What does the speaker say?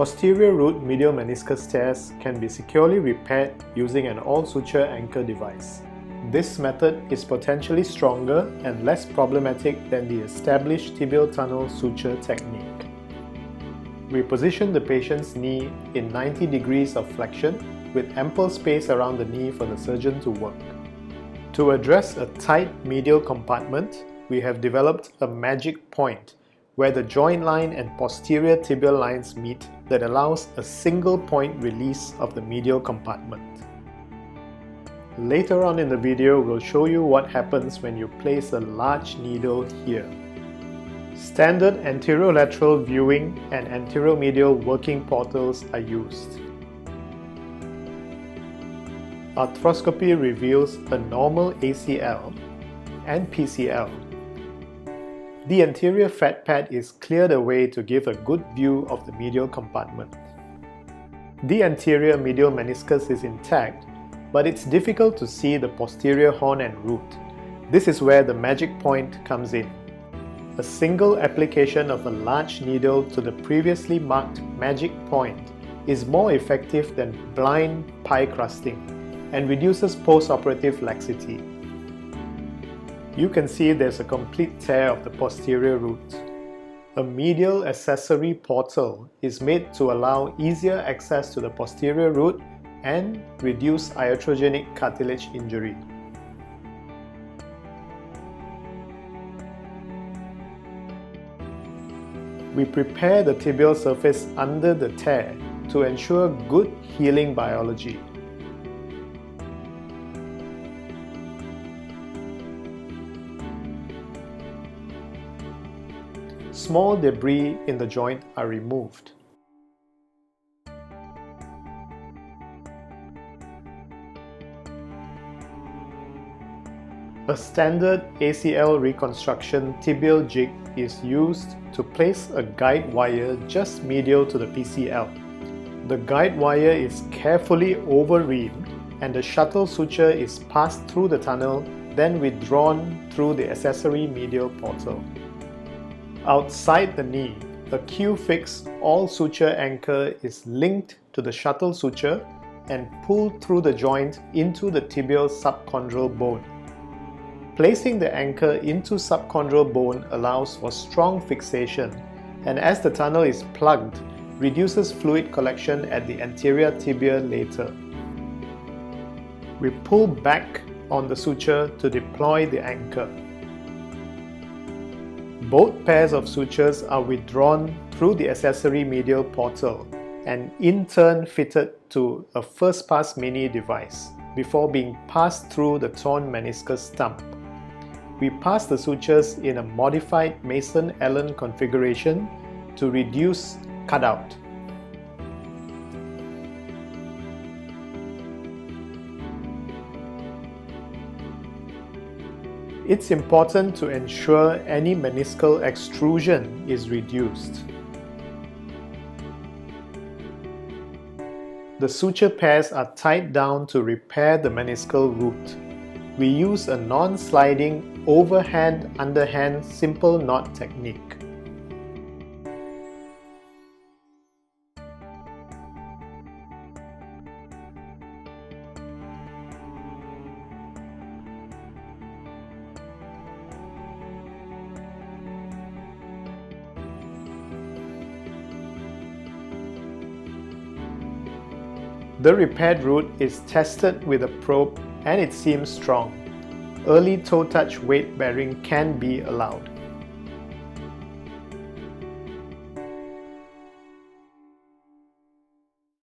Posterior root medial meniscus tears can be securely repaired using an all-suture anchor device. This method is potentially stronger and less problematic than the established tibial tunnel suture technique. We position the patient's knee in 90 degrees of flexion with ample space around the knee for the surgeon to work. To address a tight medial compartment, we have developed a magic point where the joint line and posterior tibial lines meet that allows a single point release of the medial compartment. Later on in the video, we'll show you what happens when you place a large needle here. Standard anterolateral viewing and anteromedial working portals are used. Arthroscopy reveals a normal ACL and PCL. The anterior fat pad is cleared away to give a good view of the medial compartment. The anterior medial meniscus is intact, but it's difficult to see the posterior horn and root. This is where the magic point comes in. A single application of a large needle to the previously marked magic point is more effective than blind pie crusting and reduces post-operative laxity. You can see there's a complete tear of the posterior root. A medial accessory portal is made to allow easier access to the posterior root and reduce iatrogenic cartilage injury. We prepare the tibial surface under the tear to ensure good healing biology. Small debris in the joint are removed. A standard ACL reconstruction tibial jig is used to place a guide wire just medial to the PCL. The guide wire is carefully over-reamed and the shuttle suture is passed through the tunnel, then withdrawn through the accessory medial portal. Outside the knee, a Q-Fix all-suture anchor is linked to the shuttle suture and pulled through the joint into the tibial subchondral bone. Placing the anchor into subchondral bone allows for strong fixation, and as the tunnel is plugged, reduces fluid collection at the anterior tibia later. We pull back on the suture to deploy the anchor. Both pairs of sutures are withdrawn through the accessory medial portal and in turn fitted to a first-pass mini device before being passed through the torn meniscus stump. We pass the sutures in a modified Mason-Allen configuration to reduce cutout. It's important to ensure any meniscal extrusion is reduced. The suture pairs are tied down to repair the meniscal root. We use a non-sliding overhand-underhand simple knot technique. The repaired root is tested with a probe and it seems strong. Early toe touch weight bearing can be allowed.